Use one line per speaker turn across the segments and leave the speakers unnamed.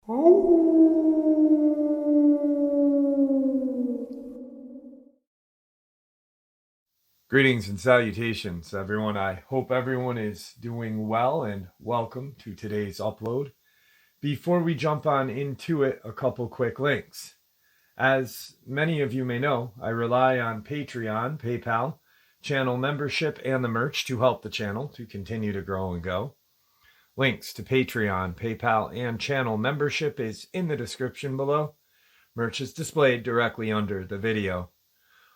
Greetings and salutations, everyone. I hope everyone is doing well, and welcome to today's upload. Before we jump on into it, a couple quick links. As many of you may know, I rely on Patreon, PayPal, channel membership, and the merch to help the channel to continue to grow and go. Links to Patreon, PayPal, and channel membership is in the description below. Merch is displayed directly under the video.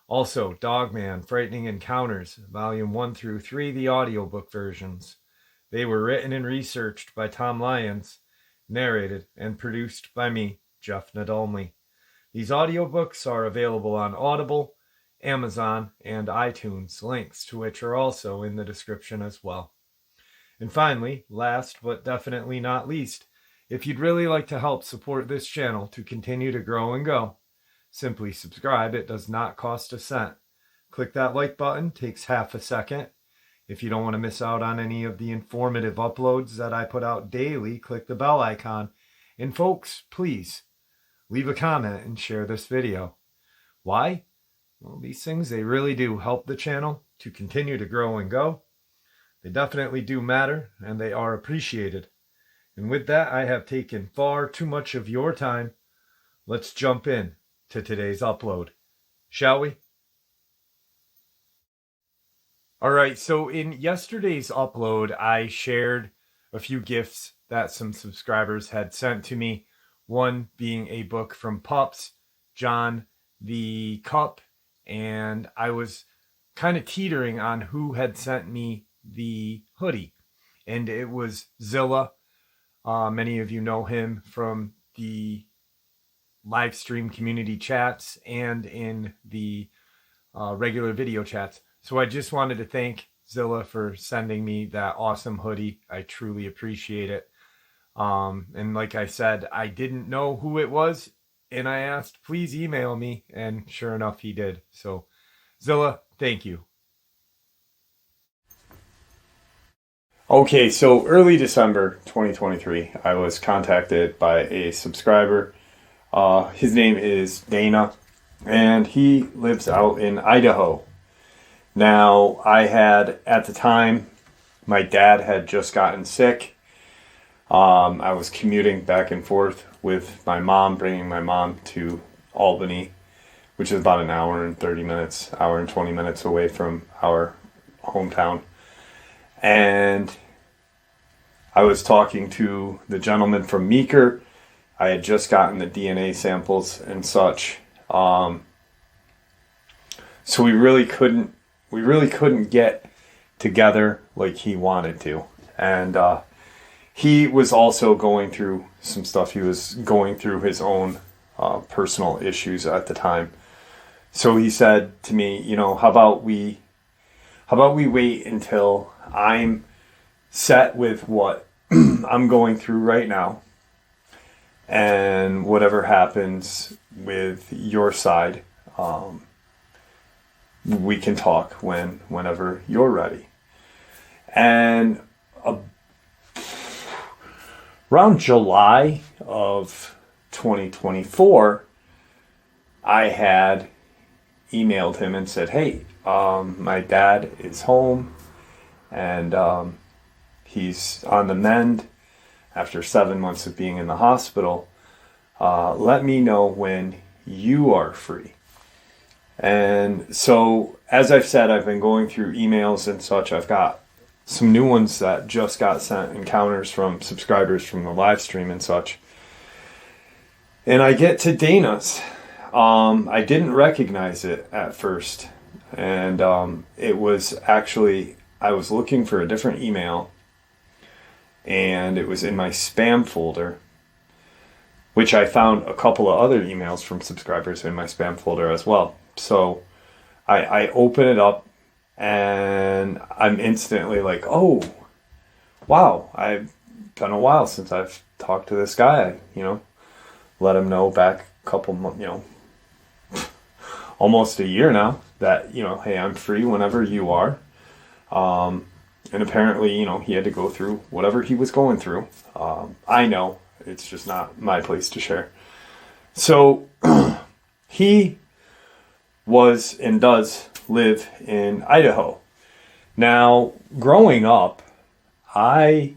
Also, Dogman, Frightening Encounters, Volume 1 through 3, the audiobook versions. They were written and researched by Tom Lyons, narrated and produced by me, Jeff Nadolny. These audiobooks are available on Audible, Amazon, and iTunes, links to which are also in the description as well. And finally, last but definitely not least, if you'd really like to help support this channel to continue to grow and go, simply subscribe. It does not cost a cent. Click that like button, takes half a second. If you don't want to miss out on any of the informative uploads that I put out daily, click the bell icon. And folks, please leave a comment and share this video. Why? Well, these things, they really do help the channel to continue to grow and go. They definitely do matter, and they are appreciated. And with that, I have taken far too much of your time. Let's jump in to today's upload, shall we? All right, so in yesterday's upload, I shared a few gifts that some subscribers had sent to me. One being a book from Pups, John the Cup, and I was kind of teetering on who had sent me the hoodie, and it was Zilla. Many of you know him from the live stream community chats and in the regular video chats. So I just wanted to thank Zilla for sending me that awesome hoodie. I truly appreciate it. And like I said, I didn't know who it was, and I asked, please email me, and sure enough, he did. So Zilla, thank you. Okay, so early December 2023, I was contacted by a subscriber. His name is Dana, and he lives out in Idaho. Now, I had, at the time, my dad had just gotten sick. I was commuting back and forth with my mom, bringing my mom to Albany, which is about an hour and 30 minutes, hour and 20 minutes away from our hometown. And I was talking to the gentleman from Meeker. I had just gotten the DNA samples and such. So we really couldn't get together like he wanted to. And he was also going through some stuff. He was going through his own personal issues at the time. So he said to me, how about we wait until I'm set with what I'm going through right now, and whatever happens with your side, we can talk whenever you're ready. And around July of 2024, I had emailed him and said, hey, my dad is home, and he's on the mend after 7 months of being in the hospital. Let me know when you are free. And so, as I've said, I've been going through emails and such. I've got some new ones that just got sent, encounters from subscribers from the live stream and such. And I get to Dana's. I didn't recognize it at first. And it was actually, I was looking for a different email, and it was in my spam folder, which I found a couple of other emails from subscribers in my spam folder as well. So I open it up, and I'm instantly like, oh, wow, I've been a while since I've talked to this guy. Let him know back a couple months, almost a year now, that, hey, I'm free whenever you are. And apparently, he had to go through whatever he was going through. I know it's just not my place to share. So he was and does live in Idaho. Now, growing up, I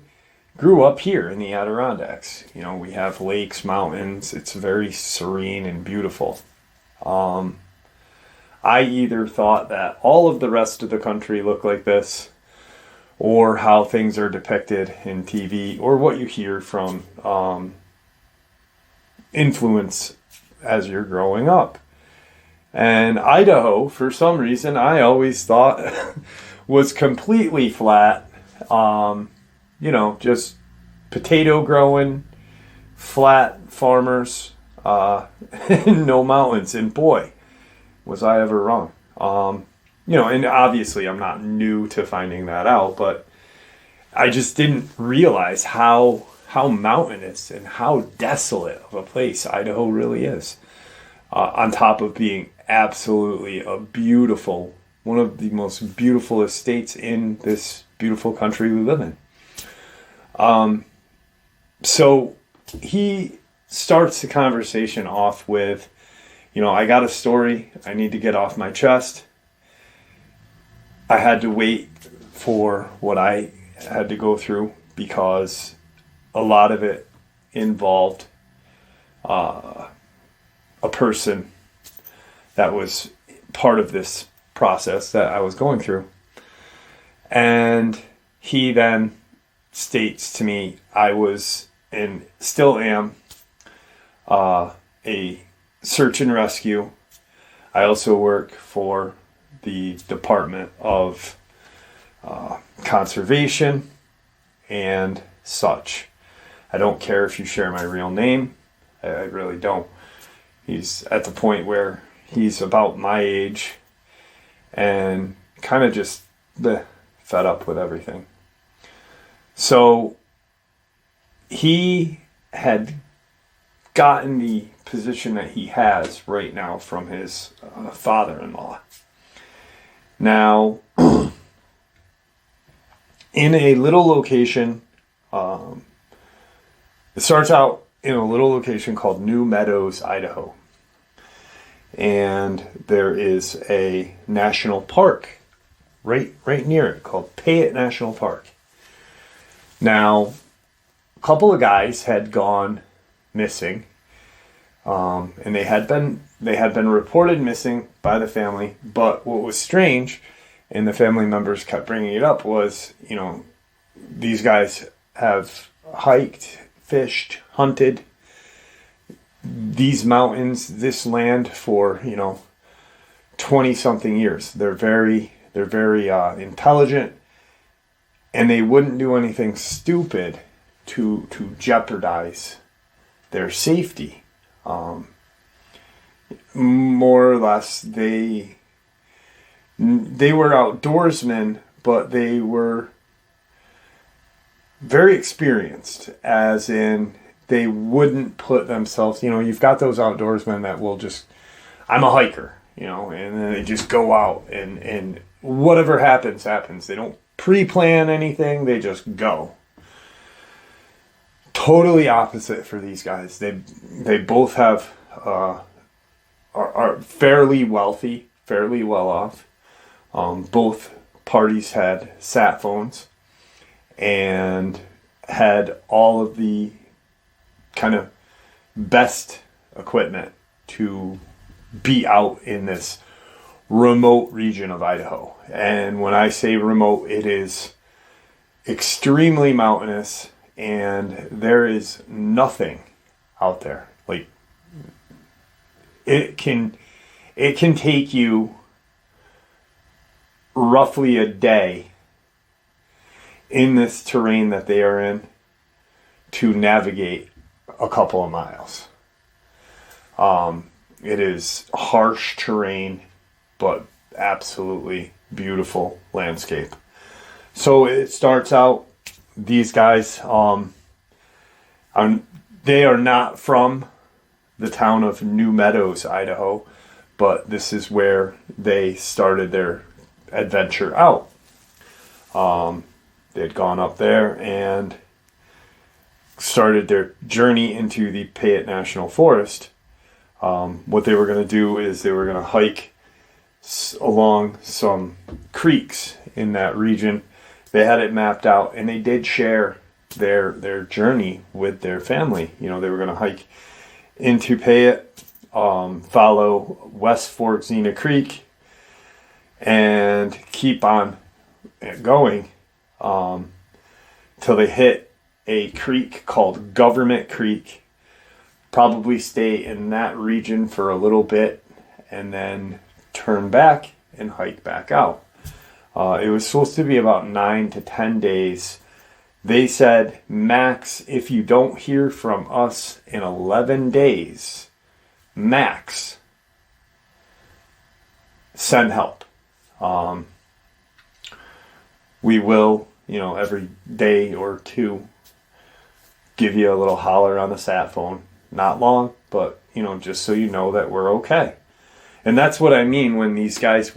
grew up here in the Adirondacks. You know, we have lakes, mountains. It's very serene and beautiful. I either thought that all of the rest of the country looked like this, or how things are depicted in TV, or what you hear from influence as you're growing up. And Idaho, for some reason, I always thought was completely flat. You know, just potato growing, flat farmers, no mountains. And boy, was I ever wrong. You know, and obviously I'm not new to finding that out, but I just didn't realize how mountainous and how desolate of a place Idaho really is. On top of being absolutely a beautiful, one of the most beautiful estates in this beautiful country we live in. So he starts the conversation off with, you know, I got a story I need to get off my chest. I had to wait for what I had to go through because a lot of it involved a person that was part of this process that I was going through. And he then states to me, I was and still am a search and rescue. I also work for the Department of Conservation and such. I don't care if you share my real name. I really don't. He's at the point where he's about my age and kind of just fed up with everything. So he had gotten the position that he has right now from his father-in-law. Now, in a little location, it starts out in a little location called New Meadows, Idaho. And there is a national park right near it called Payette National Park. Now, a couple of guys had gone missing, and they had been reported missing by the family. But what was strange, and the family members kept bringing it up, was, you know, these guys have hiked, fished, hunted these mountains, this land for, you know, 20 something years. They're very intelligent, and they wouldn't do anything stupid to jeopardize their safety. More or less, they were outdoorsmen, but they were very experienced, as in they wouldn't put themselves, you know, you've got those outdoorsmen that will just, I'm a hiker, you know, and then they just go out and whatever happens. They don't pre-plan anything, they just go. Totally opposite for these guys. They both have are fairly wealthy, fairly well off. Both parties had sat phones and had all of the kind of best equipment to be out in this remote region of Idaho. And when I say remote, it is extremely mountainous, and there is nothing out there. Like, it can take you roughly a day in this terrain that they are in to navigate a couple of miles. It is harsh terrain, but absolutely beautiful landscape. So it starts out, these guys, they are not from the town of New Meadows, Idaho, but this is where they started their adventure out. They had gone up there and started their journey into the Payette National Forest, what they were going to do is they were going to hike along some creeks in that region. They had it mapped out, and they did share their journey with their family. You know, they were going to hike into Payette, follow West Fork Xena Creek, and keep on going till they hit a creek called Government Creek, probably stay in that region for a little bit, and then turn back and hike back out. It was supposed to be about 9 to 10 days. They said, max, if you don't hear from us in 11 days, max, send help. We will, every day or two, give you a little holler on the sat phone. Not long, but, just so you know that we're okay. And that's what I mean when these guys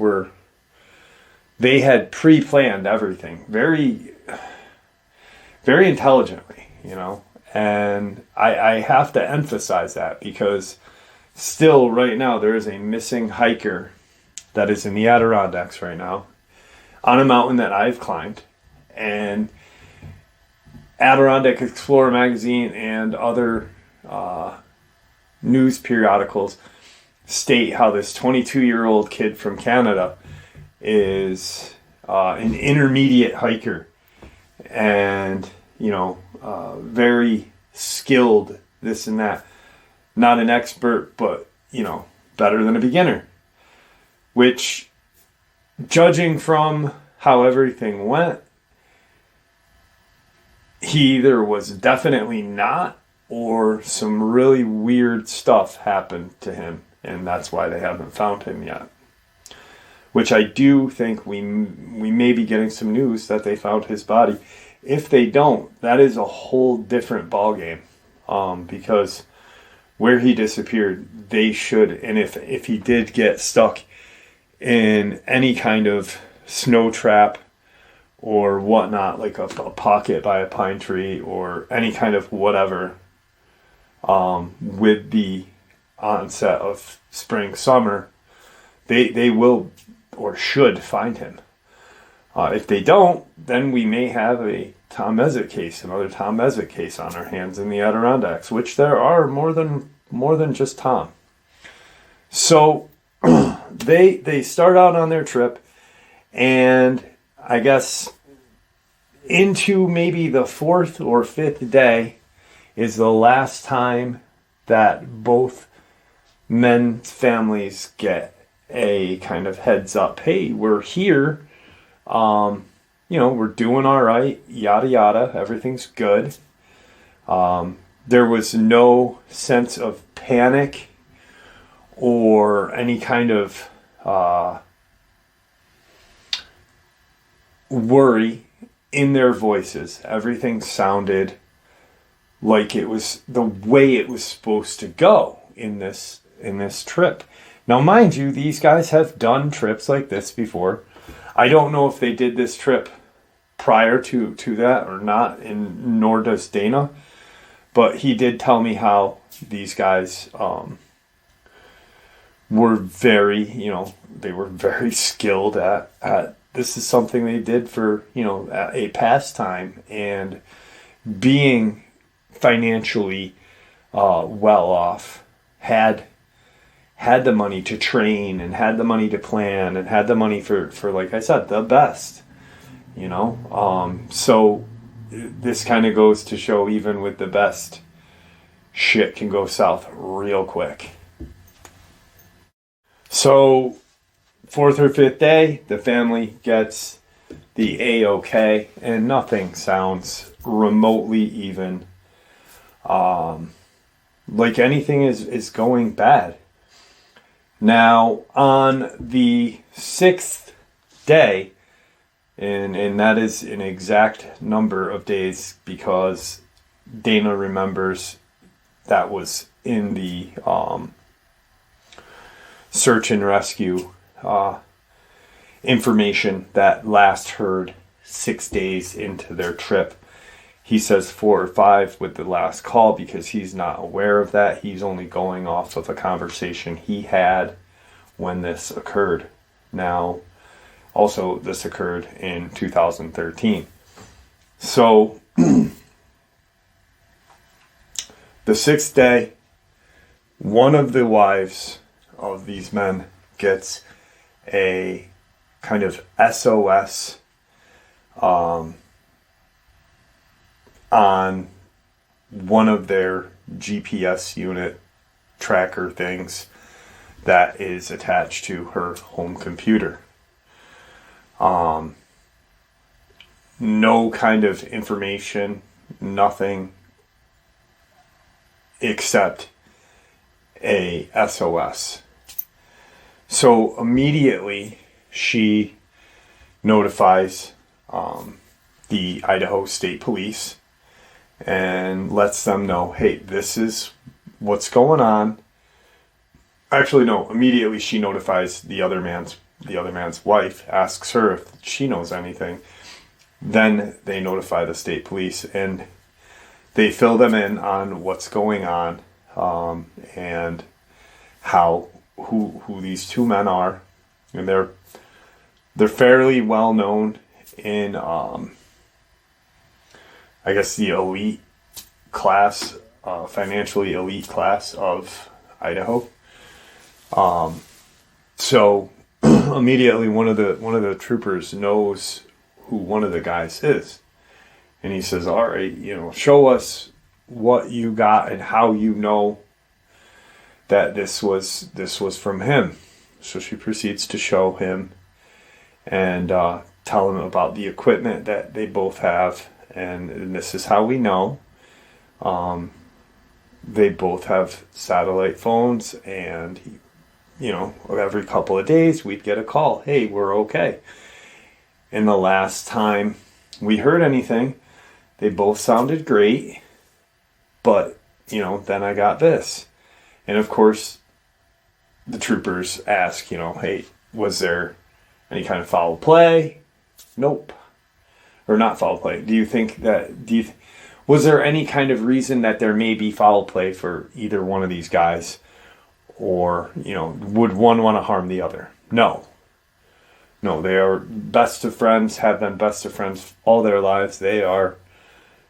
they had pre-planned everything very, very intelligently, and I have to emphasize that because still right now there is a missing hiker that is in the Adirondacks right now on a mountain that I've climbed, and Adirondack Explorer magazine and other news periodicals state how this 22-year-old kid from Canada is an intermediate hiker and, very skilled, this and that. Not an expert, but, better than a beginner. Which, judging from how everything went, he either was definitely not, or some really weird stuff happened to him, and that's why they haven't found him yet. Which I do think we may be getting some news that they found his body. If they don't, that is a whole different ballgame, because where he disappeared, they should, and if he did get stuck in any kind of snow trap or whatnot, like a pocket by a pine tree or any kind of whatever, with the onset of spring, summer, they will or should find him. If they don't, then we may have another Tom Mezek case on our hands in the Adirondacks, which there are more than just Tom. So they start out on their trip, and I guess into maybe the 4th or 5th day is the last time that both men's families get a kind of heads up. Hey, we're here. We're doing all right. Yada, yada. Everything's good. There was no sense of panic or any kind of worry in their voices. Everything sounded like it was the way it was supposed to go in this trip. Now, mind you, these guys have done trips like this before. I don't know if they did this trip prior to that or not, and nor does Dana. But he did tell me how these guys were very, they were very skilled at this is something they did for, a pastime, and being financially well off, had the money to train and had the money to plan and had the money for like I said, the best, so this kind of goes to show even with the best, shit can go south real quick. So 4th or 5th day, the family gets the A-OK, and nothing sounds remotely even like anything is going bad. Now, on the 6th day, and that is an exact number of days because Dana remembers that was in the search and rescue information that last heard 6 days into their trip. he says 4 or 5 with the last call because he's not aware of that. He's only going off of a conversation he had when this occurred. Now, also, this occurred in 2013. So, the 6th day, one of the wives of these men gets a kind of SOS on one of their GPS unit tracker things that is attached to her home computer. No kind of information, nothing except a SOS. So immediately she notifies the Idaho State Police and lets them know, hey, this is what's going on. Actually, no, immediately she notifies the other man's wife, asks her if she knows anything. Then they notify the state police and they fill them in on what's going on, and who these two men are. And they're fairly well known in I guess the elite class, financially elite class of Idaho. So immediately one of the troopers knows who one of the guys is, and he says, all right, show us what you got and how you know that this was from him. So she proceeds to show him and tell him about the equipment that they both have, and this is how we know. They both have satellite phones, and every couple of days we'd get a call, hey, we're okay. And the last time we heard anything, they both sounded great, but then I got this. And of course the troopers ask, hey, was there any kind of foul play? Nope. Or not foul play. Was there any kind of reason that there may be foul play for either one of these guys? Or, would one want to harm the other? No, they are best of friends, have been best of friends all their lives. They are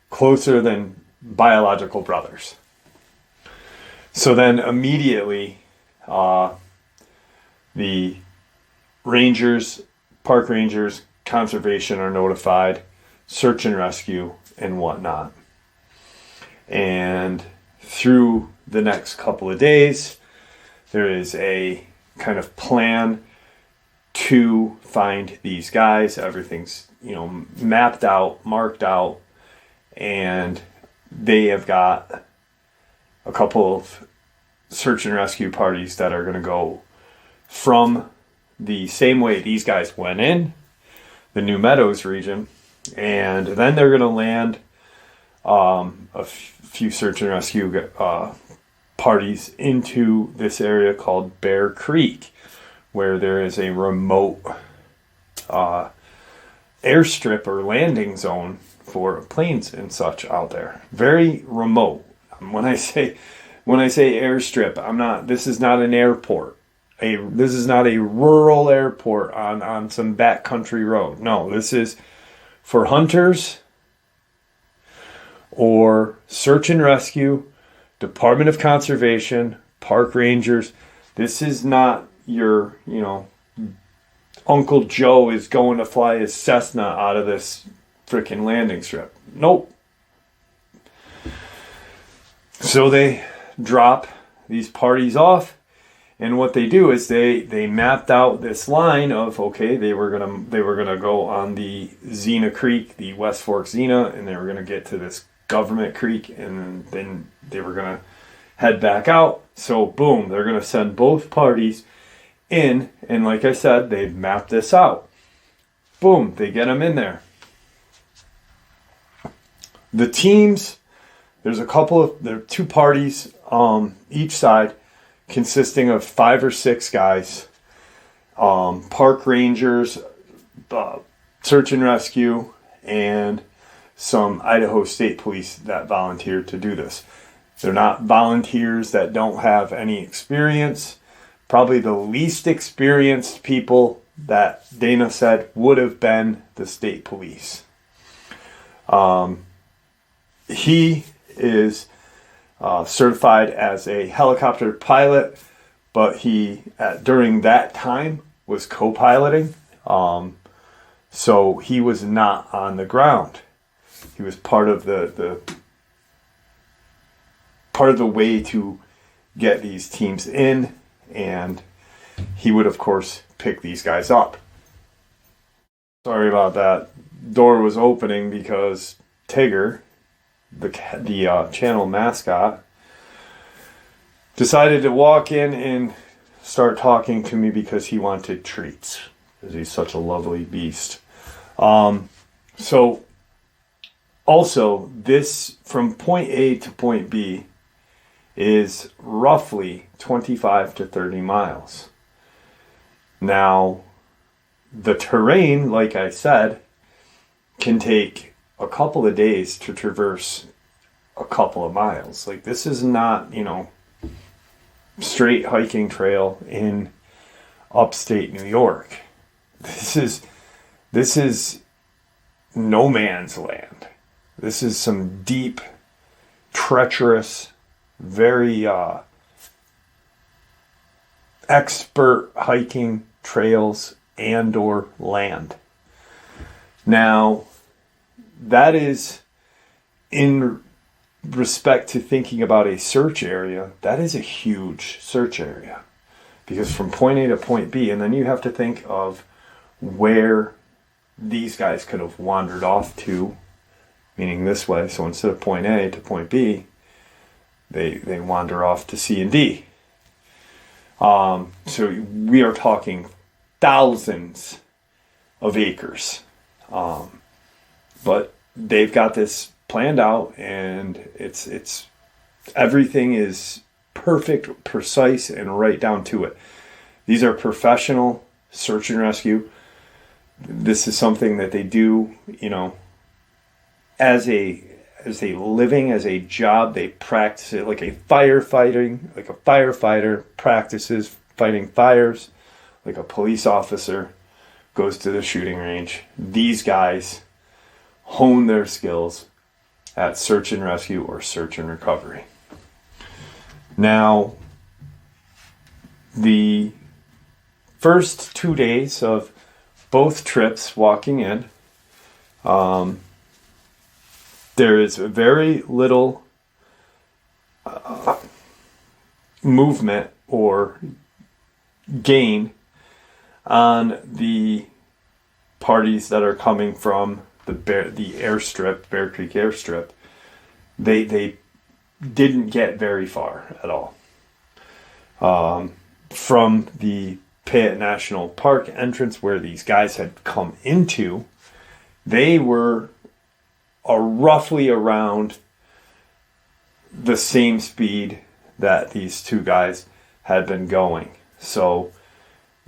closer than biological brothers. So then immediately, the rangers, park rangers, conservation are notified, search and rescue and whatnot. And through the next couple of days, there is a kind of plan to find these guys. Everything's, mapped out, marked out, and they have got a couple of search and rescue parties that are going to go from the same way these guys went in, the New Meadows region, and then they're going to land a few search and rescue parties into this area called Bear Creek, where there is a remote airstrip or landing zone for planes and such out there. Very remote. When I say airstrip, this is not an airport. This is not a rural airport on some backcountry road. No, this is for hunters or search and rescue, Department of Conservation, park rangers. This is not your, Uncle Joe is going to fly his Cessna out of this freaking landing strip. Nope. So they drop these parties off, and what they do is they mapped out this line of, okay, they were gonna go on the Xena Creek, the West Fork Xena, and they were gonna get to this Government Creek, and then they were gonna head back out. So boom, they're gonna send both parties in, and like I said, they've mapped this out. Boom, they get them in there. The teams, there are two parties each side, consisting of 5 or 6 guys, park rangers, search and rescue, and some Idaho State Police that volunteered to do this. They're not volunteers that don't have any experience. Probably the least experienced people that Dana said would have been the state police. He is certified as a helicopter pilot, but he, during that time, was co-piloting. So he was not on the ground. He was part of the way to get these teams in, and he would, of course, pick these guys up. Sorry about that. Door was opening because Tigger, the channel mascot, decided to walk in and start talking to me because he wanted treats, because he's such a lovely beast. So also, this from point A to point B is roughly 25 to 30 miles. Now, the terrain, like I said, can take a couple of days to traverse a couple of miles. Like, this is not, straight hiking trail in upstate New York. This is no man's land. This is some deep, treacherous, very expert hiking trails and or land. Now, that is in respect to thinking about a search area, that is a huge search area, because from point A to point B, and then you have to think of where these guys could have wandered off to, meaning this way. So instead of point A to point B, they wander off to C and D. So we are talking thousands of acres. But they've got this planned out, and it's everything is perfect, precise, and right down to it. These are professional search and rescue. This is something that they do, as a living, as a job. They practice it like a firefighter practices fighting fires, like a police officer goes to the shooting range. These guys hone their skills at search and rescue or search and recovery. Now, the first 2 days of both trips walking in, there is very little movement or gain on the parties that are coming from the airstrip, Bear Creek airstrip. They didn't get very far at all. From the Payette National Park entrance where these guys had come into, they were roughly around the same speed that these two guys had been going. So,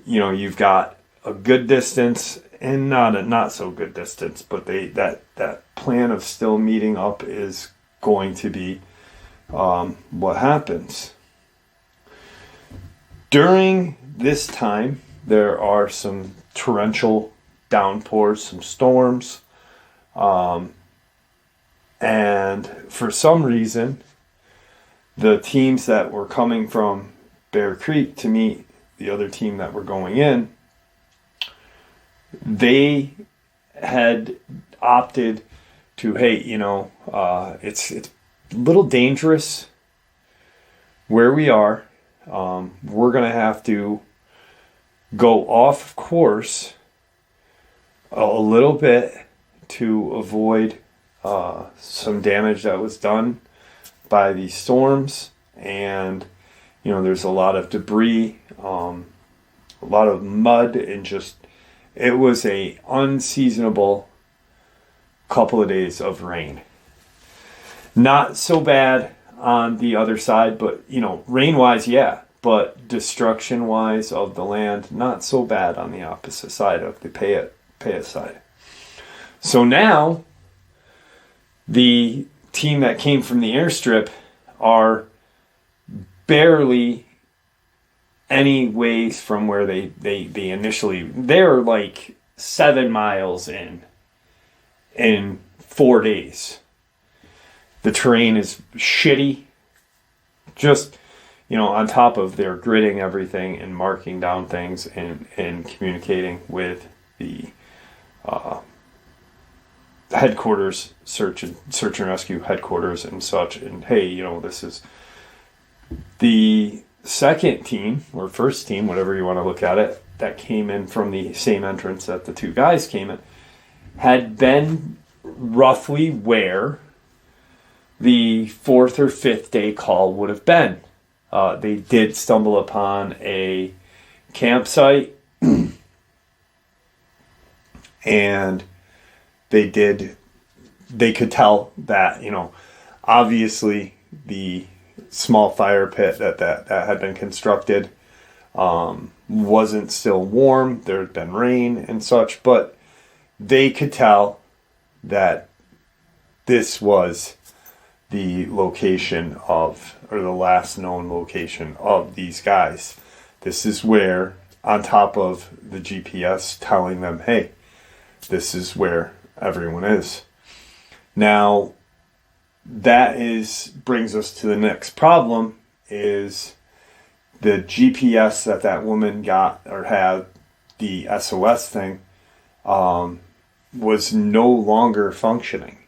you've got a good distance and not a not so good distance, but that plan of still meeting up is going to be what happens. During this time, there are some torrential downpours, some storms, and for some reason, the teams that were coming from Bear Creek to meet the other team that were going in, they had opted to, hey, it's a little dangerous where we are. We're going to have to go off course a little bit to avoid some damage that was done by these storms. And, there's a lot of debris, a lot of mud, and it was a unseasonable couple of days of rain. Not so bad on the other side, but, rain-wise, yeah. But destruction-wise of the land, not so bad on the opposite side of the Payette side. So now, The team that came from the airstrip are barely any ways from where they initially, they're like 7 miles in 4 days. The terrain is shitty. Just, on top of their gridding everything and marking down things and communicating with the headquarters, search and rescue headquarters and such. And hey, this is the second team or first team, whatever you want to look at it, that came in from the same entrance that the two guys came in, had been roughly where the 4th or 5th day call would have been. They did stumble upon a campsite and they could tell that, obviously the small fire pit that had been constructed wasn't still warm. There had been rain and such, but they could tell that this was the location of, or the last known location of these guys. This is where, on top of the GPS telling them, hey, this is where everyone is. Now, that brings us to the next problem, is the GPS that woman got or had, the SOS thing, was no longer functioning.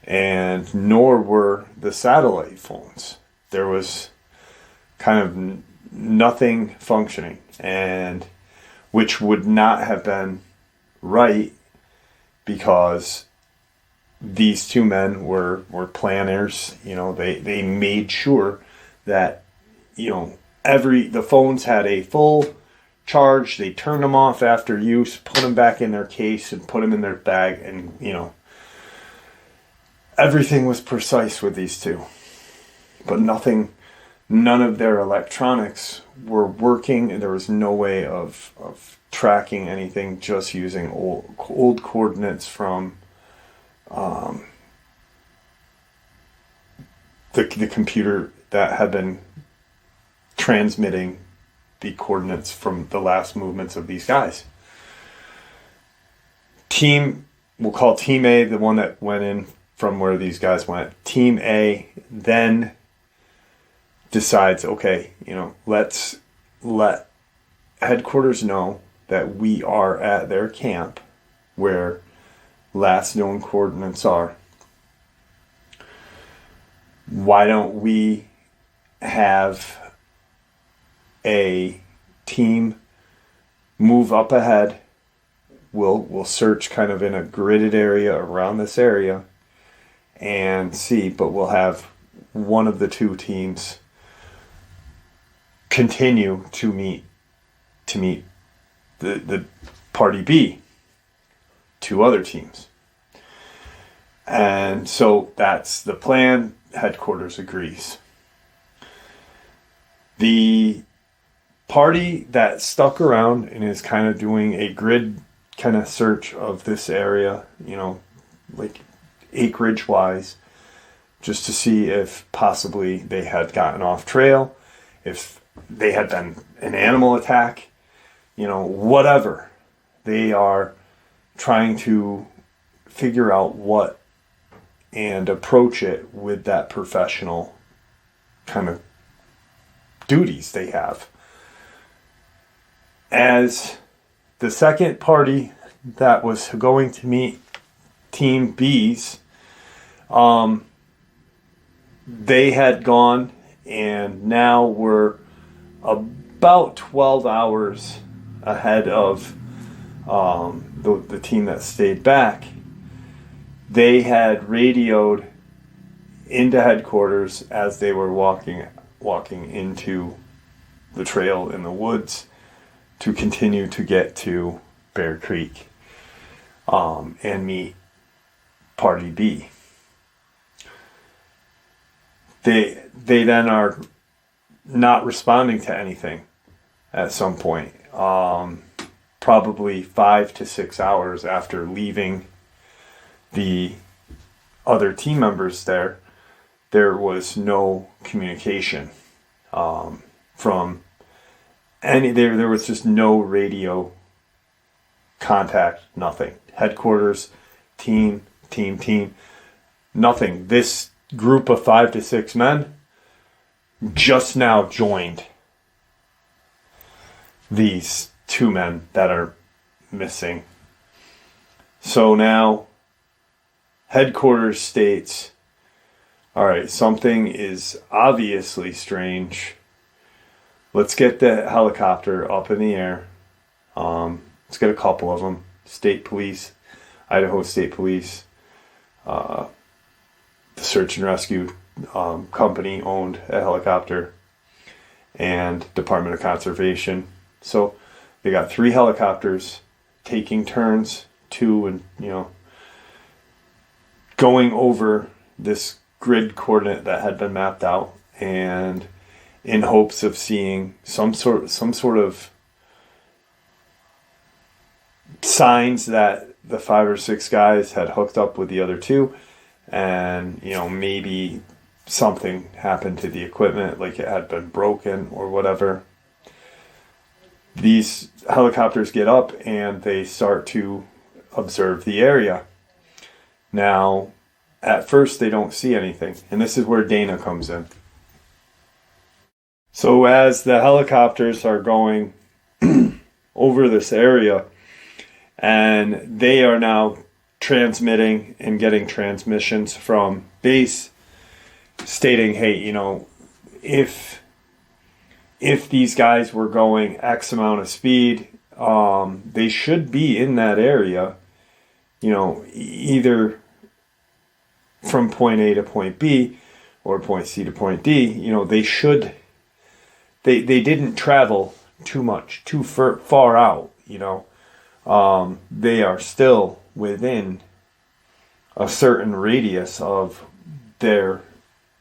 And nor were the satellite phones. There was kind of nothing functioning, and which would not have been right, because these two men were planners. They made sure that the phones had a full charge. They turned them off after use, put them back in their case, and put them in their bag, and everything was precise with these two. But none of their electronics were working, and there was no way of tracking anything, just using old coordinates from the computer that had been transmitting the coordinates from the last movements of these guys. We'll call Team A the one that went in from where these guys went. Team A then decides, okay, let's let headquarters know that we are at their camp where last known coordinates are. Why don't we have a team move up ahead? We'll search kind of in a gridded area around this area and see, but we'll have one of the two teams continue to meet the party B, 2 other teams. And so that's the plan. Headquarters agrees. The party that stuck around and is kind of doing a grid kind of search of this area, like acreage wise, just to see if possibly they had gotten off trail, if they had been an animal attack, whatever. They are trying to figure out what and approach it with that professional kind of duties they have. As the second party that was going to meet Team B's, they had gone, and now we're about 12 hours ahead of the team that stayed back. They had radioed into headquarters as they were walking into the trail in the woods to continue to get to Bear Creek and meet Party B. They then are not responding to anything at some point. Probably 5 to 6 hours after leaving the other team members there, there was no communication from any. There was just no radio contact. Nothing. Headquarters, team, nothing. This group of 5 to 6 men just now joined these 2 men that are missing. So now headquarters states, all right, something is obviously strange. Let's get the helicopter up in the air. Let's get a couple of them. State police, Idaho State Police, the search and rescue company owned a helicopter, and Department of Conservation. So they got 3 helicopters taking turns to, going over this grid coordinate that had been mapped out, and in hopes of seeing some sort of signs that the 5 or 6 guys had hooked up with the other 2, and maybe something happened to the equipment, like it had been broken or whatever. These helicopters get up and they start to observe the area. Now, at first they don't see anything, and this is where Dana comes in. So as the helicopters are going over this area, and they are now transmitting and getting transmissions from base stating, hey, if these guys were going X amount of speed, they should be in that area, either from point A to point B or point C to point D. They didn't travel too far out, they are still within a certain radius of their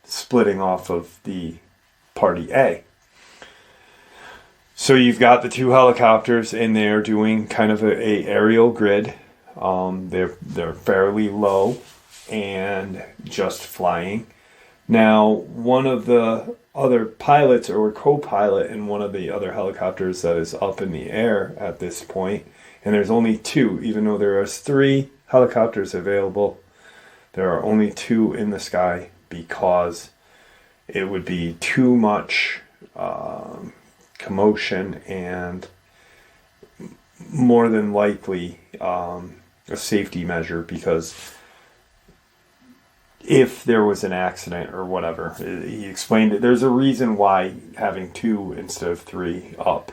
splitting off of the party A. So you've got the 2 helicopters in there doing kind of a aerial grid. They're fairly low and just flying. Now, one of the other pilots or co-pilot in one of the other helicopters that is up in the air at this point, and there's only 2, even though there are 3 helicopters available, there are only 2 in the sky because it would be too much commotion and more than likely a safety measure, because if there was an accident or whatever, he explained it. There's a reason why having 2 instead of 3 up.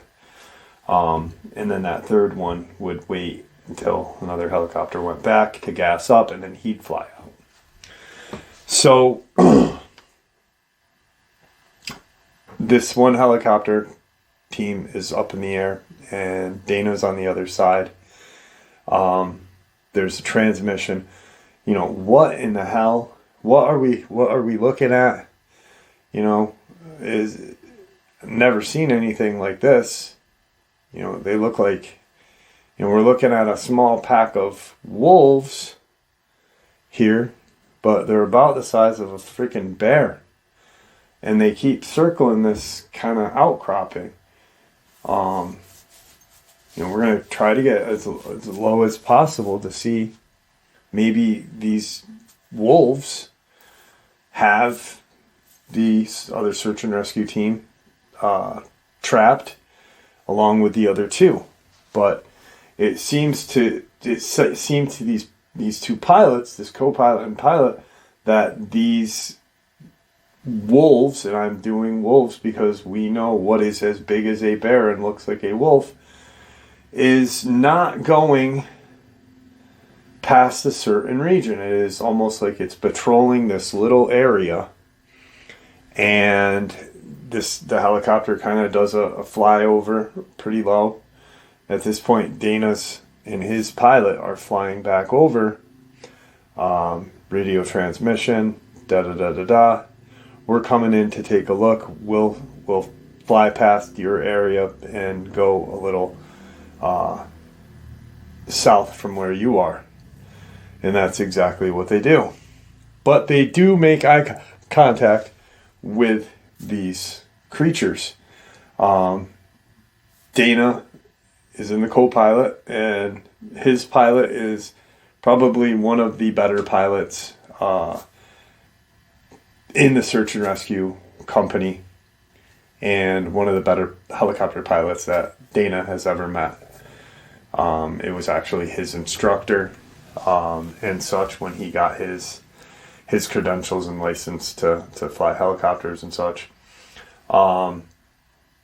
And then that 3rd one would wait until another helicopter went back to gas up, and then he'd fly out. So this one helicopter team is up in the air, and Dana's on the other side. There's a transmission. What in the hell? What are we looking at? Is never seen anything like this. They look like, we're looking at a small pack of wolves here, but they're about the size of a freaking bear. And they keep circling this kind of outcropping. We're going to try to get as low as possible to see maybe these wolves have the other search and rescue team trapped along with the other 2. But it seems to these 2 pilots, this co-pilot and pilot, that these wolves, and I'm doing wolves because we know what is as big as a bear and looks like a wolf, is not going past a certain region. It is almost like it's patrolling this little area, and the helicopter kind of does a flyover pretty low. At this point, Dana's and his pilot are flying back over. Radio transmission, da-da-da-da-da. We're coming in to take a look. We'll fly past your area and go a little south from where you are. And that's exactly what they do. but they do make eye contact with these creatures. Dana is in the co-pilot, and his pilot is probably one of the better pilots in the search and rescue company, and one of the better helicopter pilots that Dana has ever met. It was actually his instructor and such when he got his credentials and license to fly helicopters and such.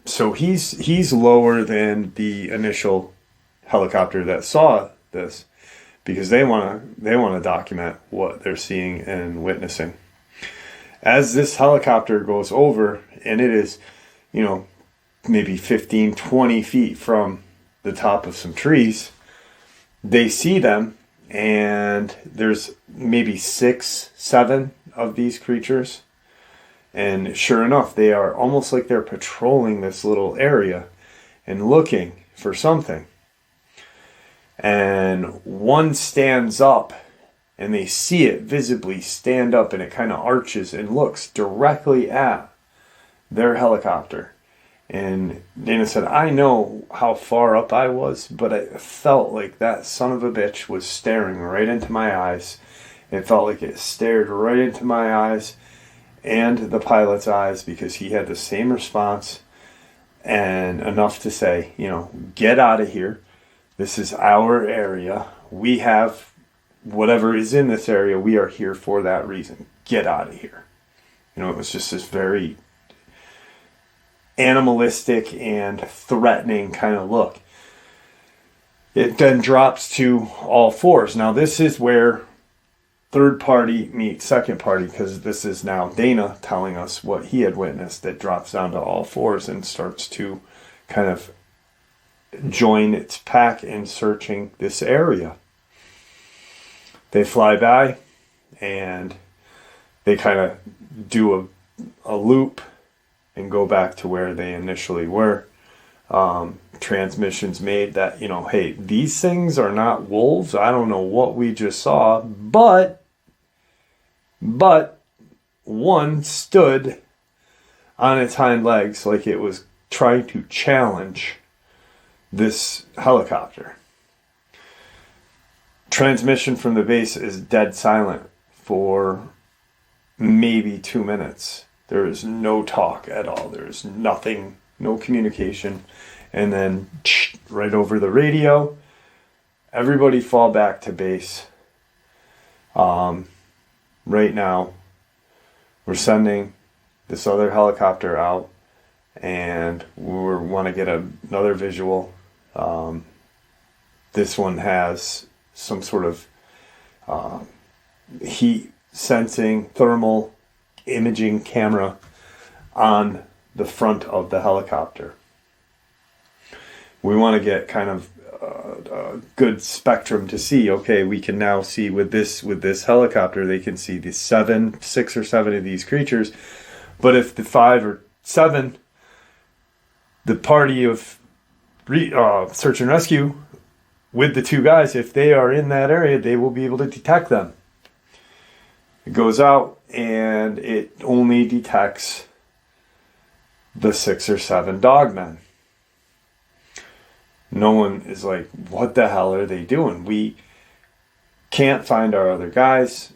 So he's lower than the initial helicopter that saw this, because they want to document what they're seeing and witnessing. As this helicopter goes over, and it is, maybe 15, 20 feet from the top of some trees, they see them, and there's maybe 6, 7 of these creatures. And sure enough, they are almost like they're patrolling this little area and looking for something. And one stands up, and they see it visibly stand up, and it kind of arches and looks directly at their helicopter. And Dana said, I know how far up I was, but I felt like that son of a bitch was staring right into my eyes. It felt like it stared right into my eyes and the pilot's eyes, because he had the same response, and enough to say, get out of here. This is our area. We have whatever is in this area. We are here for that reason. Get out of here. It was just this very animalistic and threatening kind of look. It then drops to all fours. Now this is where third party meets second party, because this is now Dana telling us what he had witnessed. That drops down to all fours and starts to kind of join its pack in searching this area. They fly by, and they kind of do a loop and go back to where they initially were. Transmissions made that, hey, these things are not wolves. I don't know what we just saw, but one stood on its hind legs like it was trying to challenge this helicopter. Transmission from the base is dead silent for maybe 2 minutes. There is no talk at all. There is nothing, no communication. And then right over the radio, everybody fall back to base. Right now, we're sending this other helicopter out, and we want to get another visual. This one has some sort of heat sensing thermal imaging camera on the front of the helicopter. We want to get kind of a good spectrum to see, okay, we can now see with this helicopter, they can see the 6 or 7 of these creatures. But if the 5 or 7, the party of search and rescue with the 2 guys, if they are in that area, they will be able to detect them. It goes out, and it only detects the 6 or 7 dogmen. No one is like, what the hell are they doing? We can't find our other guys.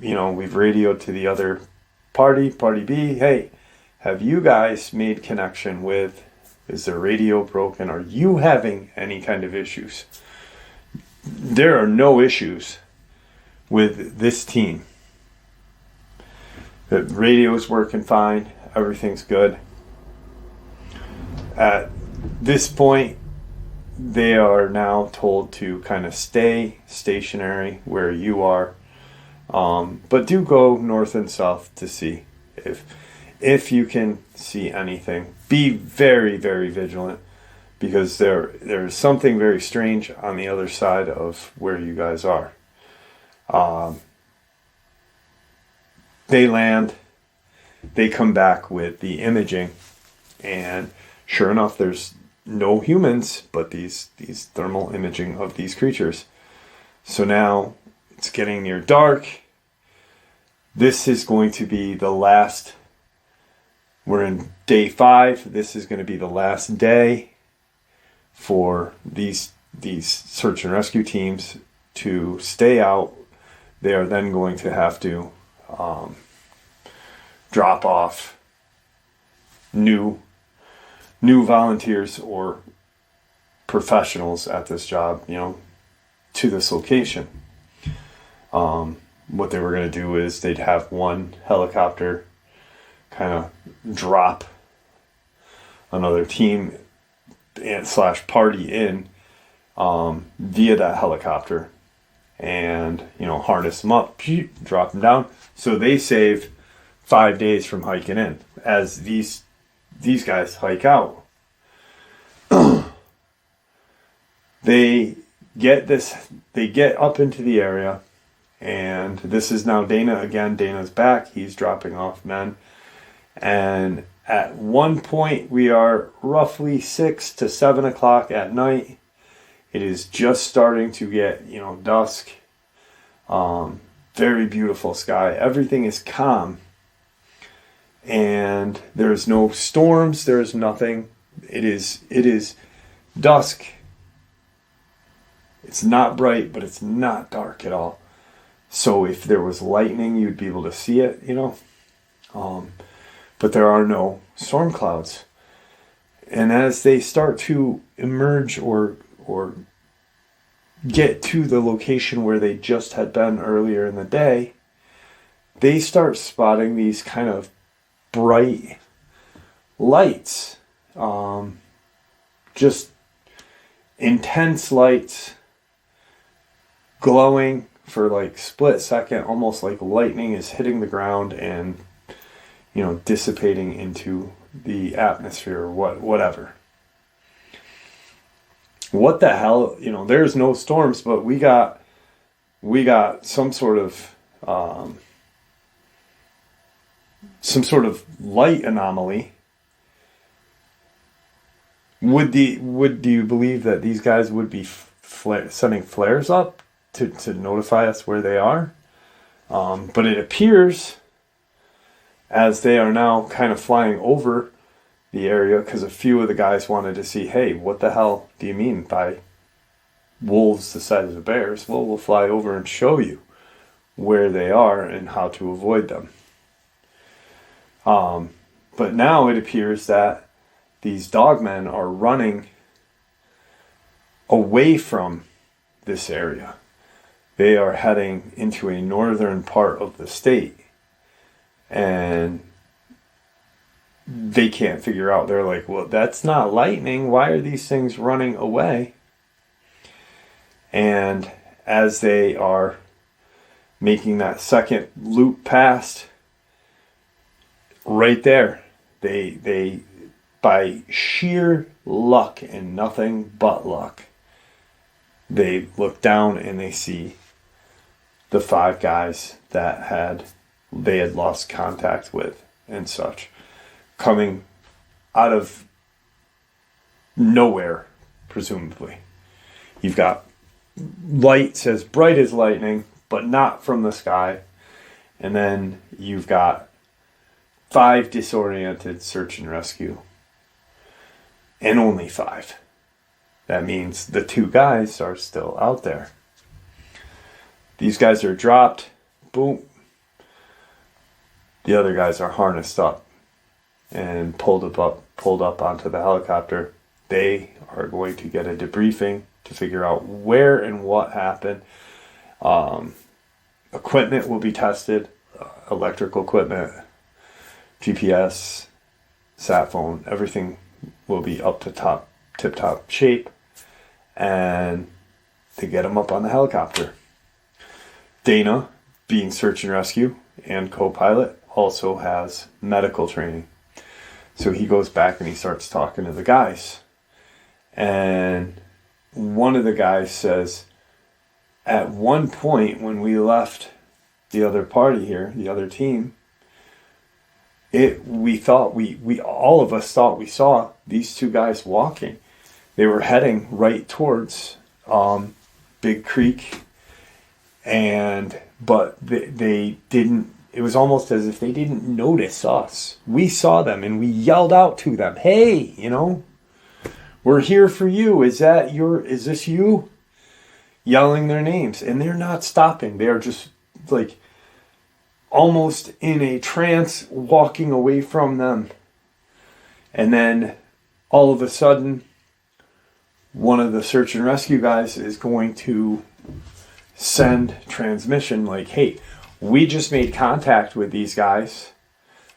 We've radioed to the other party B. Hey, have you guys made connection with, is their radio broken? Are you having any kind of issues? There are no issues with this team. The radio is working fine. Everything's good. At this point, they are now told to kind of stay stationary where you are, but do go north and south to see if you can see anything. Be very, very vigilant, because there's something very strange on the other side of where you guys are. They land, they come back with the imaging, and sure enough, there's no humans, but these thermal imaging of these creatures. So now it's getting near dark. this is going to be the last. We're in day 5. This is going to be the last day for these search and rescue teams to stay out. They are then going to have to drop off new volunteers or professionals at this job, to this location. What they were going to do is they'd have one helicopter kind of drop another team / party in via that helicopter, and harness them up, drop them down, so they save 5 days from hiking in as these guys hike out. They get up into the area, and this is now Dana again. Dana's back. He's dropping off men, and at one point we are roughly 6 to 7 o'clock at night. It is just starting to get dusk. Very beautiful sky. Everything is calm, and there's no storms. There's nothing. It is dusk. It's not bright, but it's not dark at all. So if there was lightning, you'd be able to see it, but there are no storm clouds. And as they start to emerge or get to the location where they just had been earlier in the day, they start spotting these kind of bright lights, just intense lights, glowing for like split second, almost like lightning is hitting the ground and dissipating into the atmosphere or whatever. What the hell? There's no storms, but we got some sort of light anomaly. Do you believe that these guys would be sending flares up to notify us where they are? But it appears, as they are now kind of flying over the area, because a few of the guys wanted to see, hey, what the hell do you mean by wolves the size of bears? Well, we'll fly over and show you where they are and how to avoid them. But now it appears that these dogmen are running away from this area. They are heading into a northern part of the state, and they can't figure out. They're like, well, that's not lightning. Why are these things running away? And as they are making that second loop past, right there, they by sheer luck and nothing but luck, they look down and they see the 5 guys that they had lost contact with and such, coming out of nowhere, presumably. You've got lights as bright as lightning, but not from the sky. And then you've got 5 disoriented search and rescue. And only 5. That means the 2 guys are still out there. These guys are dropped. Boom. The other guys are harnessed up and pulled up onto the helicopter. They are going to get a debriefing to figure out where and what happened. Equipment will be tested, electrical equipment, GPS, sat phone, everything will be up to tip-top shape, and to get them up on the helicopter. Dana, being search and rescue and co-pilot, also has medical training. So he goes back and he starts talking to the guys. And one of the guys says, at one point when we left the other party here, the other team, we all of us thought we saw these 2 guys walking. They were heading right towards Big Creek, but they didn't it was almost as if they didn't notice us. We saw them and we yelled out to them, hey, we're here for you. Is this you? Yelling their names. And they're not stopping. They are just like almost in a trance, walking away from them. And then all of a sudden, one of the search and rescue guys is going to send transmission like, hey, we just made contact with these guys,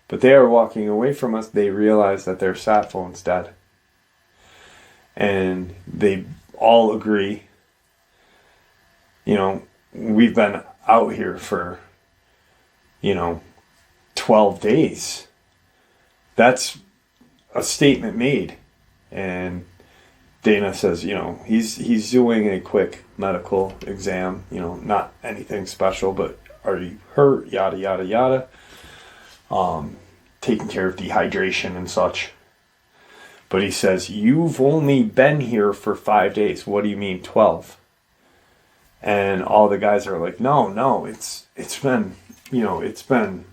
but they are walking away from us. They realize that their sat phone's dead. And they all agree, we've been out here for, 12 days. That's a statement made. And Dana says, he's doing a quick medical exam, not anything special, but are you hurt? Yada, yada, yada. Taking care of dehydration and such. But he says, you've only been here for 5 days. What do you mean 12? And all the guys are like, no, it's been, it's been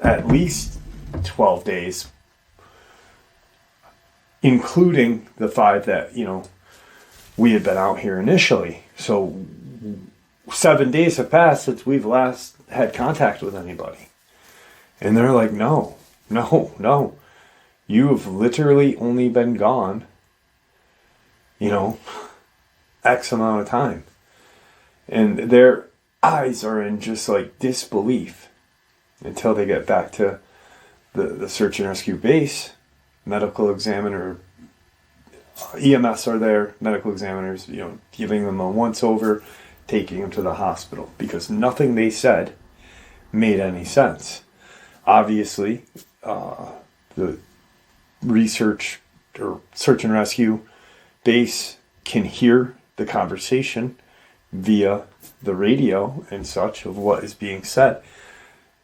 at least 12 days, including the 5 that, we had been out here initially. So 7 days have passed since we've last had contact with anybody. And they're like, no. You've literally only been gone, X amount of time. And their eyes are in just like disbelief until they get back to the search and rescue base. Medical examiner, EMS are there, medical examiners, giving them a once over, taking them to the hospital because nothing they said made any sense. Obviously, the research or search and rescue base can hear the conversation via the radio and such of what is being said.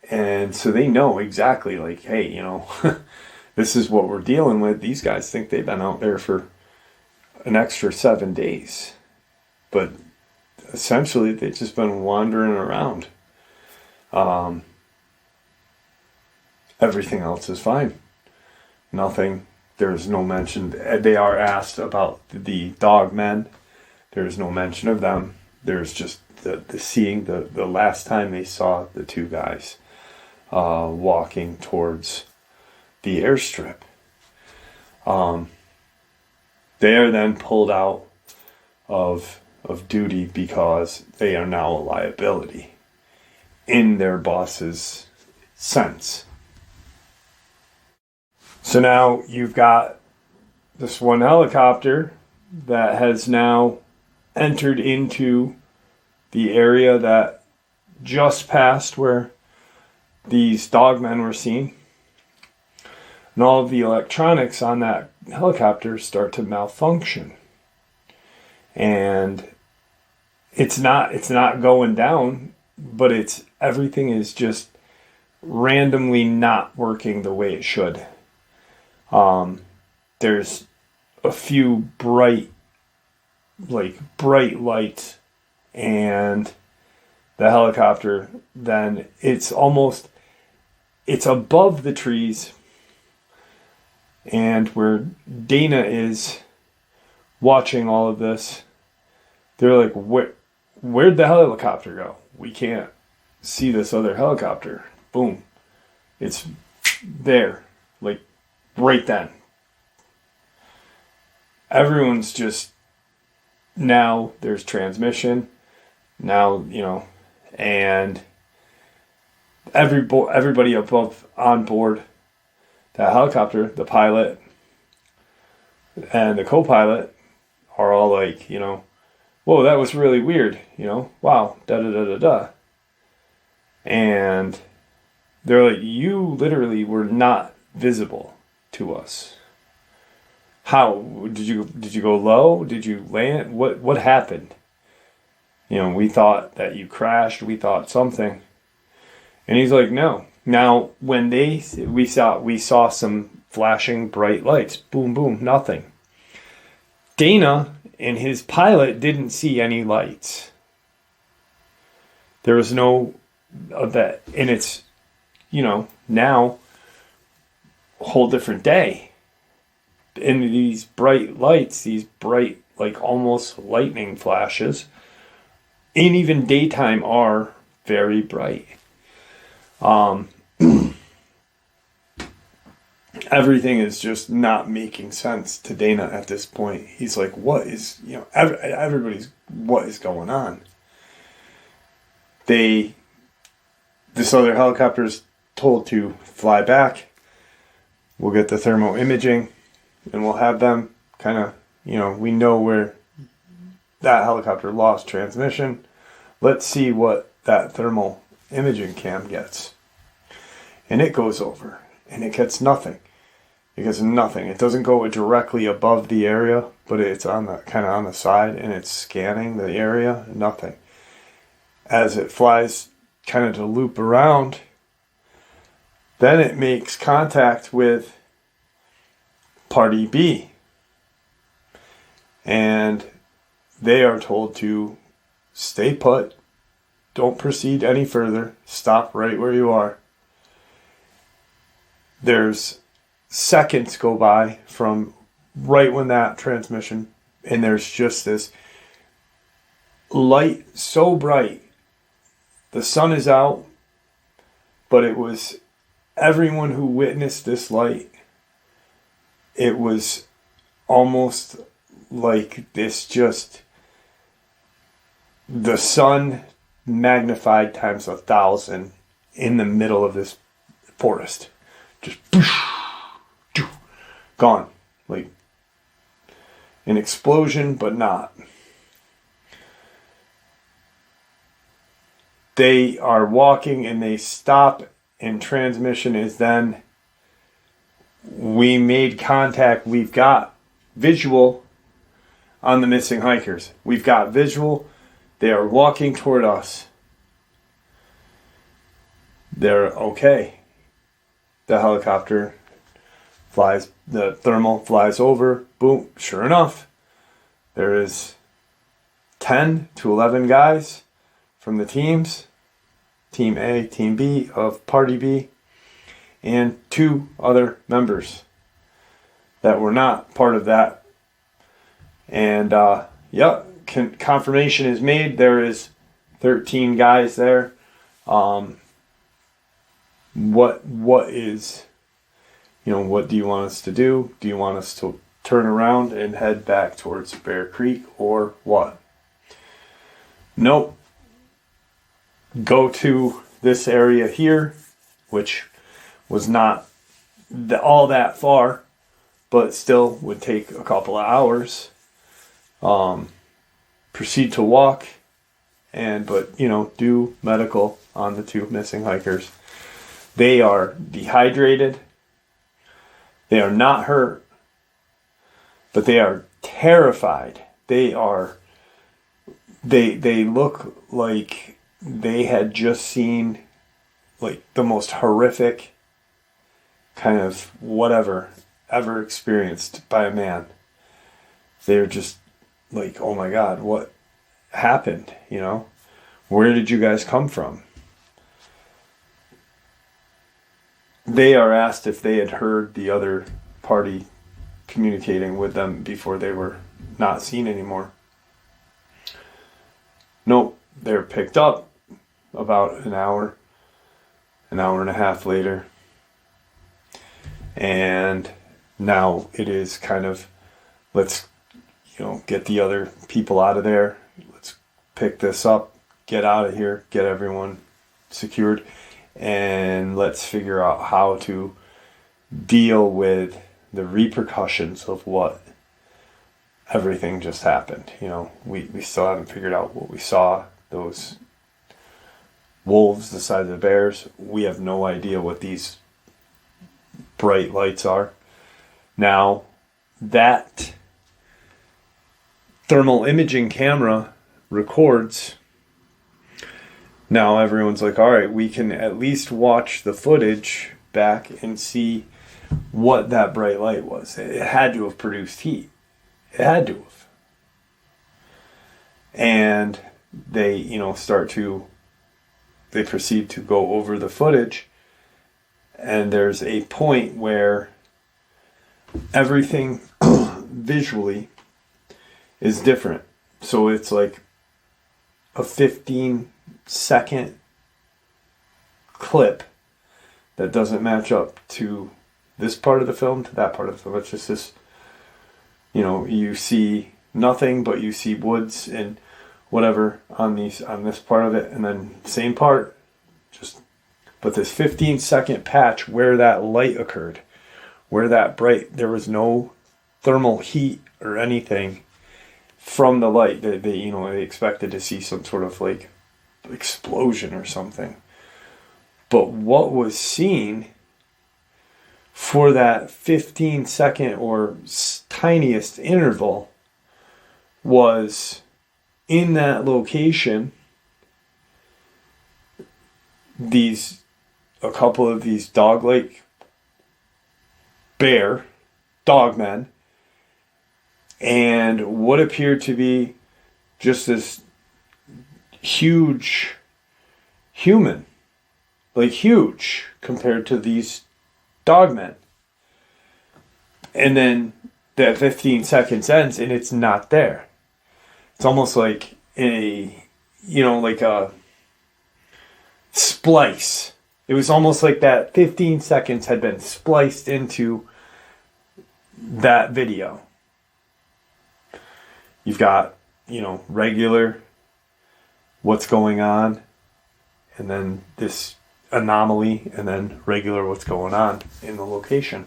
And so they know exactly like, hey, this is what we're dealing with. These guys think they've been out there for an extra 7 days. But essentially, they've just been wandering around. Everything else is fine. Nothing. There's no mention. They are asked about the Dogmen. There's no mention of them. There's just the seeing the last time they saw the 2 guys walking towards the airstrip. They are then pulled out of duty because they are now a liability in their boss's sense. So now you've got this one helicopter that has now entered into the area that just passed where these dogmen were seen. And all of the electronics on that helicopter start to malfunction. And it's not going down, but everything is just randomly not working the way it should. There's a few bright lights, and the helicopter, then it's above the trees, and where Dana is watching all of this, they're like, where'd the helicopter go? We can't see this other helicopter. Boom. It's there, like right then. Everyone's just, now there's transmission. Now, and everybody above on board that helicopter, the pilot and the co-pilot are all like, whoa, that was really weird, wow, da-da-da-da-da. And they're like, you literally were not visible to us. How? Did you go low? Did you land? What happened? We thought that you crashed. We thought something. And he's like, no. Now, when we saw some flashing bright lights. Boom, boom, nothing. Dana and his pilot didn't see any lights. There was no of that. And it's now a whole different day. And these bright lights, these bright, like almost lightning flashes, and even daytime are very bright. Everything is just not making sense to Dana at this point. He's like, what is, everybody's, what is going on? This other helicopter is told to fly back. We'll get the thermal imaging and we'll have them kind of, we know where that helicopter lost transmission. Let's see what that thermal imaging cam gets. And it goes over and it gets nothing. It gets nothing. It doesn't go directly above the area, but it's on the kind of on the side and it's scanning the area. Nothing. As it flies kind of to loop around, then it makes contact with Party B. And they are told to stay put, don't proceed any further, stop right where you are. There's seconds go by from right when that transmission, and there's just this light so bright. The sun is out, but it was everyone who witnessed this light, it was almost like this, just the sun magnified times 1,000 in the middle of this forest. Just gone. Like an explosion, but not. They are walking and they stop, and transmission is then, we made contact, we've got visual on the missing hikers. We've got visual. They are walking toward us. They're okay. The helicopter flies, the thermal flies over, boom, sure enough, there is 10 to 11 guys from the teams, Team A, Team B of Party B, and 2 other members that were not part of that. And confirmation is made. There is 13 guys there. What is, what do you want us to do? Do you want us to turn around and head back towards Bear Creek or what? Nope. Go to this area here, which was not all that far, but still would take a couple of hours. Proceed to walk but do medical on the 2 missing hikers. They are dehydrated. They are not hurt, but they are terrified. They look like they had just seen like the most horrific kind of whatever ever experienced by a man. They're just like, oh my God, what happened? Where did you guys come from? They are asked if they had heard the other party communicating with them before they were not seen anymore. Nope, they're picked up about an hour and a half later. And now it is kind of, let's, get the other people out of there. Let's pick this up, get out of here, get everyone secured, and let's figure out how to deal with the repercussions of what everything just happened. We still haven't figured out what we saw. Those wolves the size of bears. We have no idea what these bright lights are. Now, that thermal imaging camera records. Now everyone's like, all right, we can at least watch the footage back and see what that bright light was. It had to have produced heat. It had to have. And they, they proceed to go over the footage And there's a point where everything visually is different. So it's like a 15-second clip that doesn't match up to this part of the film to that part of the film. It's just this, you see nothing, but you see woods and whatever on this part of it, and then same part, but this 15-second patch where that light occurred, where that bright, there was no thermal heat or anything from the light. They expected to see some sort of like explosion or something. But what was seen for that 15-second or tiniest interval was in that location, a couple of these dog-like dogmen, and what appeared to be just this huge human, like huge compared to these dogmen. And then that 15 seconds ends and it's not there. It's almost like like a splice. It was almost like that 15 seconds had been spliced into that video. You've got, regular what's going on, and then this anomaly, and then regular what's going on in the location.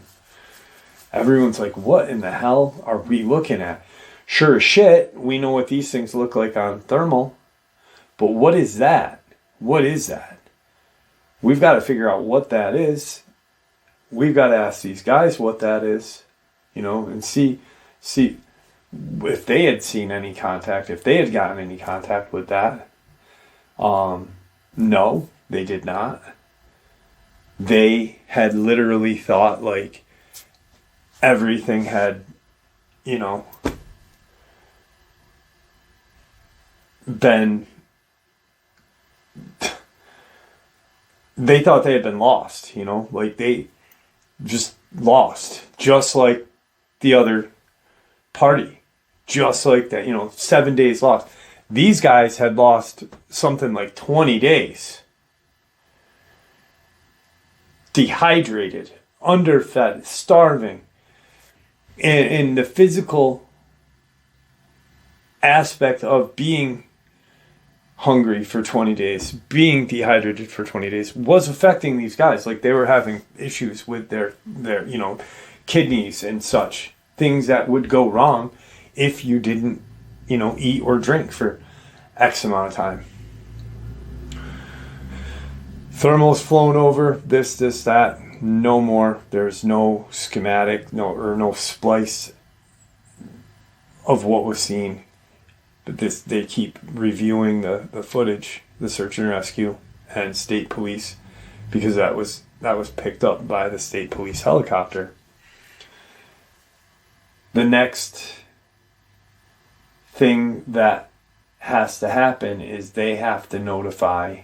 Everyone's like, what in the hell are we looking at? Sure as shit, we know what these things look like on thermal, but what is that? What is that? We've got to figure out what that is. We've got to ask these guys what that is, and see if they had seen any contact, if they had gotten any contact with that. No, they did not. They had literally thought like everything had, been, they thought they had been lost, like they just lost, just like the other party, just like that, 7 days lost. These guys had lost something like 20 days. Dehydrated, underfed, starving. And the physical aspect of being hungry for 20 days, being dehydrated for 20 days was affecting these guys. Like they were having issues with their kidneys and such. Things that would go wrong if you didn't, eat or drink for X amount of time. Thermal's flown over, this, that, no more. There's no schematic, no splice of what was seen. But they keep reviewing the footage, the search and rescue and state police, because that was picked up by the state police helicopter. The next thing that has to happen is they have to notify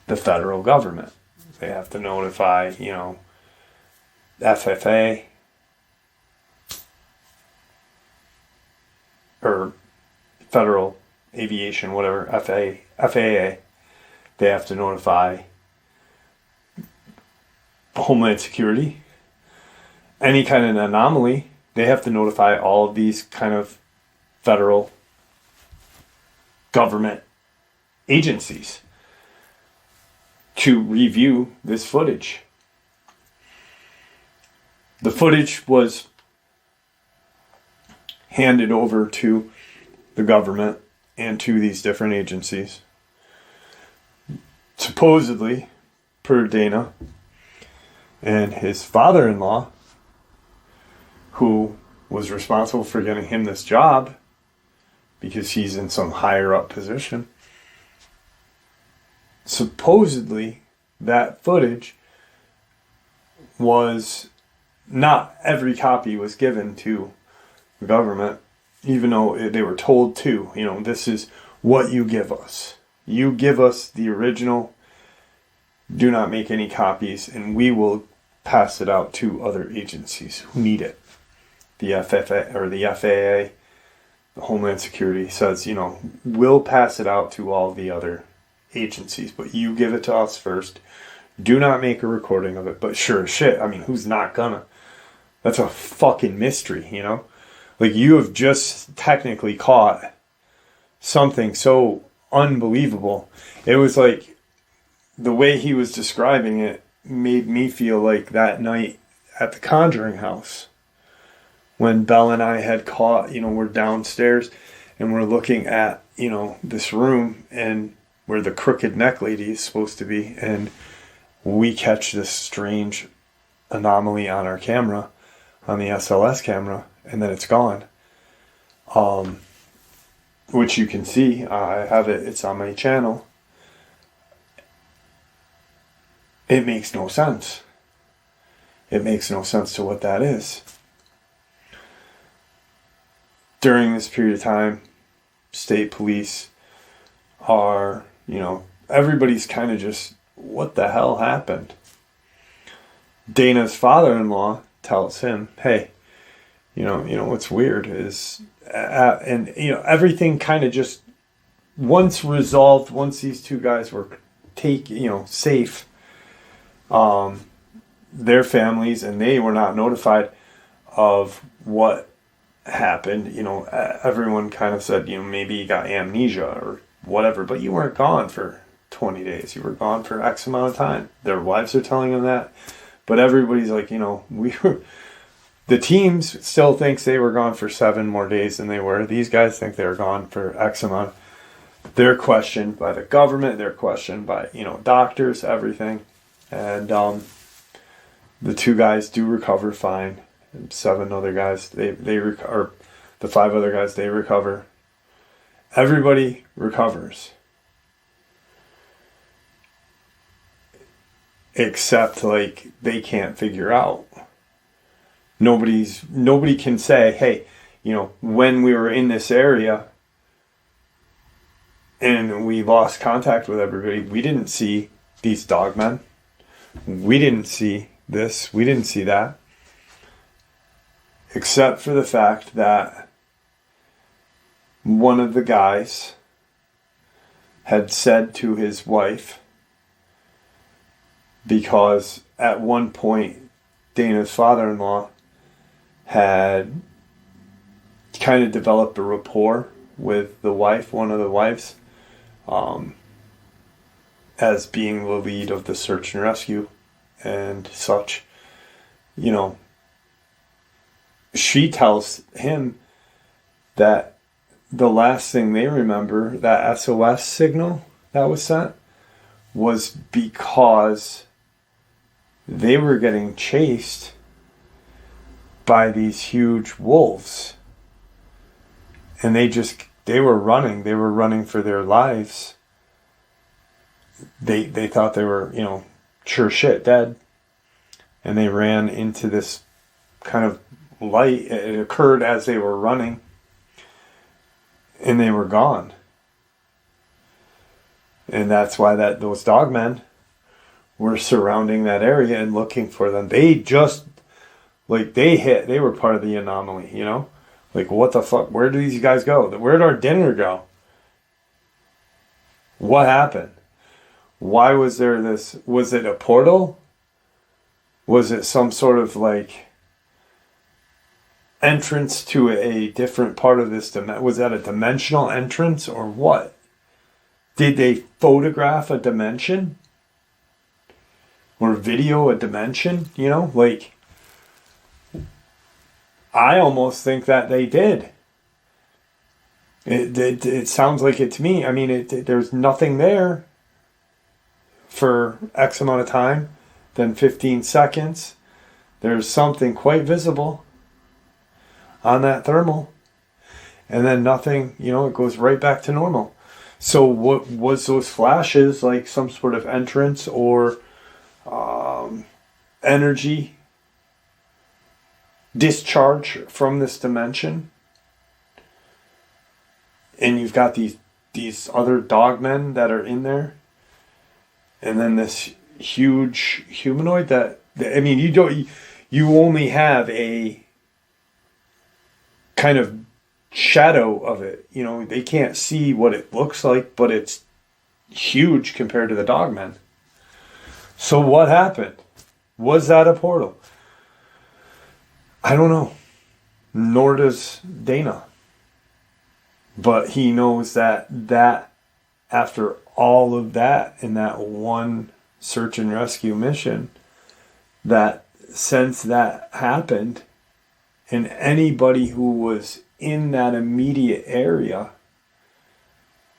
the federal government. They have to notify, FFA or Federal Aviation, whatever, FAA. They have to notify Homeland Security. Any kind of anomaly, they have to notify all of these kind of federal government agencies to review this footage. The footage was handed over to the government and to these different agencies. Supposedly, per Dana and his father-in-law, who was responsible for getting him this job because he's in some higher up position. Supposedly, that footage was not every copy was given to the government, even though they were told to. This is what you give us. You give us the original do not make any copies, and we will pass it out to other agencies who need it. The FFA or the FAA, the Homeland Security says, we'll pass it out to all the other agencies, but you give it to us first. Do not make a recording of it. But sure as shit, who's not gonna? That's a fucking mystery, Like, you have just technically caught something so unbelievable. It was like, the way he was describing it made me feel like that night at the Conjuring house, when Belle and I had caught, we're downstairs and we're looking at, this room and where the crooked neck lady is supposed to be, and we catch this strange anomaly on our camera, on the SLS camera, and then it's gone. Which you can see, I have it, it's on my channel. It makes no sense. It makes no sense to what that is. During this period of time, state police are, everybody's kind of just, what the hell happened? Dana's father-in-law tells him, hey, what's weird is, everything kind of just, once resolved, once these two guys were safe, their families, and they were not notified of what happened. Everyone kind of said, maybe you got amnesia or whatever, but you weren't gone for 20 days. You were gone for X amount of time. Their wives are telling them that, but everybody's like, the teams still thinks they were gone for 7 more days than they were. These guys think they were gone for X amount. They're questioned by the government. They're questioned by, doctors, everything. And the 2 guys do recover fine. And 7 other guys, or the 5 other guys, they recover. Everybody recovers. Except, they can't figure out. Nobody can say, hey, when we were in this area and we lost contact with everybody, we didn't see these dogmen. We didn't see this. We didn't see that. Except for the fact that one of the guys had said to his wife, because at one point Dana's father-in-law had kind of developed a rapport with the wife, one of the wives, as being the lead of the search and rescue and such. She tells him that the last thing they remember, that SOS signal that was sent, was because they were getting chased by these huge wolves. And they were running for their lives. They thought they were, sure shit dead. And they ran into this kind of light. It occurred as they were running. And they were gone. And that's why those dogmen were surrounding that area and looking for them. They just, they were part of the anomaly, what the fuck? Where do these guys go? Where'd our dinner go? What happened? Why was there this? Was it a portal? Was it some sort of entrance to a different part of this dimension? Was that a dimensional entrance or what? Did they photograph a dimension? Or video a dimension? I almost think that they did. It sounds like it to me. There's nothing there for X amount of time, then 15 seconds. There's something quite visible on that thermal. And then nothing, it goes right back to normal. So what was those flashes, like some sort of entrance or energy discharge from this dimension? And you've got these other dogmen that are in there. And then this huge humanoid that, I mean, you only have a kind of shadow of it. You know, they can't see what it looks like, but it's huge compared to the Dogman. So what happened? Was that a portal? I don't know. Nor does Dana. But he knows that after all of that in that one search and rescue mission, that since that happened, and anybody who was in that immediate area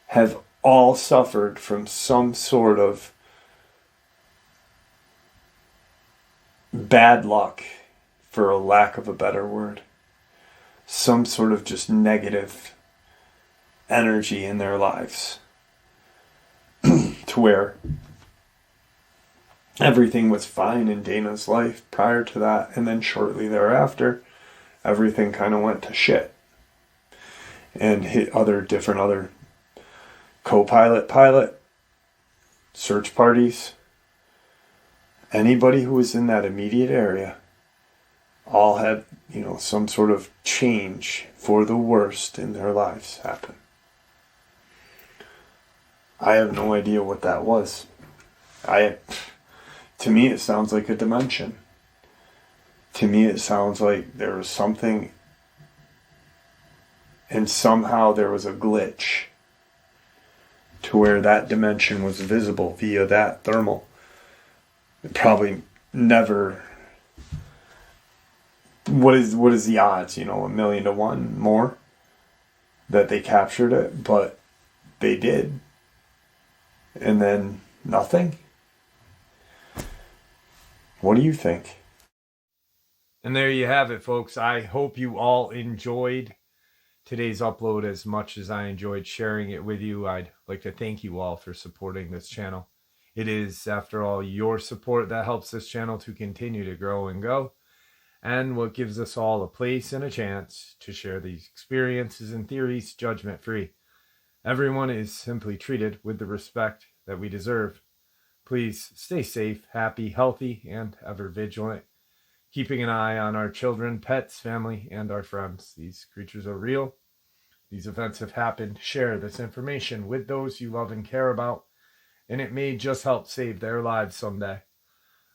have all suffered from some sort of bad luck, for a lack of a better word. Some sort of just negative energy in their lives. To where everything was fine in Dana's life prior to that, and then shortly thereafter, everything kind of went to shit. And hit other co-pilot, pilot, search parties, anybody who was in that immediate area, all had, some sort of change for the worst in their lives happen. I have no idea what that was. To me, it sounds like a dimension. To me, it sounds like there was something, and somehow there was a glitch to where that dimension was visible via that thermal. It probably never. What is the odds? 1,000,000 to 1 more that they captured it, but they did. And then nothing? What do you think? And there you have it, folks. I hope you all enjoyed today's upload as much as I enjoyed sharing it with you. I'd like to thank you all for supporting this channel. It is, after all, your support that helps this channel to continue to grow and go, and what gives us all a place and a chance to share these experiences and theories judgment-free. Everyone is simply treated with the respect that we deserve. Please stay safe, happy, healthy, and ever vigilant, keeping an eye on our children, pets, family, and our friends. These creatures are real. These events have happened. Share this information with those you love and care about, and it may just help save their lives someday.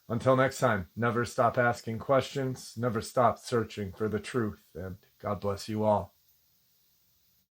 Until next time, never stop asking questions, never stop searching for the truth, and God bless you all.